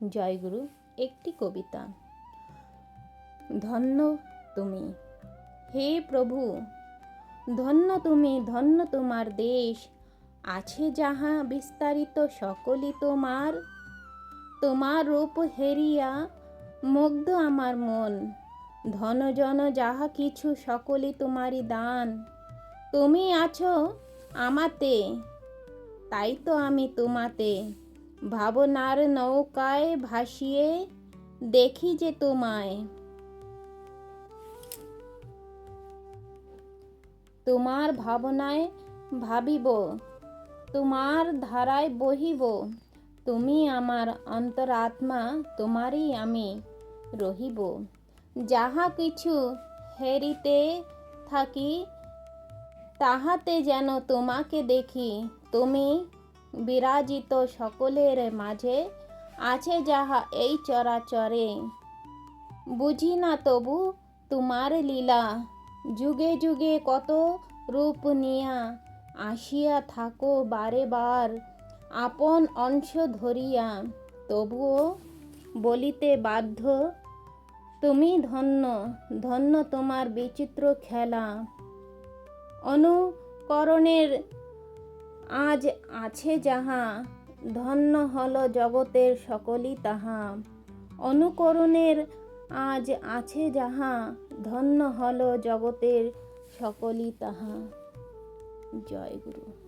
জয়গুরু। একটি কবিতা। ধন্য তুমি হে প্রভু, ধন্য তুমি, ধন্য তোমার দেশ, আছে যাহা বিস্তারিত সকলই তোমার। তোমার রূপ হেরিয়া মুগ্ধ আমার মন, ধন জন যাহা কিছু সকলই তোমারই দান। তুমি আছো আমাতে, তাই তো আমি তোমাতে, ভাবনার নৌকায় ভাসিয়ে দেখি যে তোমায়। তোমার ভাবনায় ভাবিব, তোমার ধারায় বহিব, তুমি আমার অন্তরাত্মা, তোমারই আমি রহিব। যাহা কিছু হেরিতে থাকি, তাহাতে যেন তোমাকে দেখি। তুমি বিরাজিত সকলের মাঝে, আছে যাহা এই চরাচরে। বুঝি না তবু তোমার লীলা, যুগে যুগে কত রূপ নিয়া আসিয়া থাকো বারে বার, আপন অংশ ধরিয়া। তবুও বলিতে বাধ্য, তুমি ধন্য, ধন্য তোমার বিচিত্র খেলা। অনুকরণের আজ আছে যাহা, ধন্য হল জগতের সকলই তাহা। অনুকরণের আজ আছে যাহা, ধন্য হল জগতের সকলই তাহা। জয় গুরু।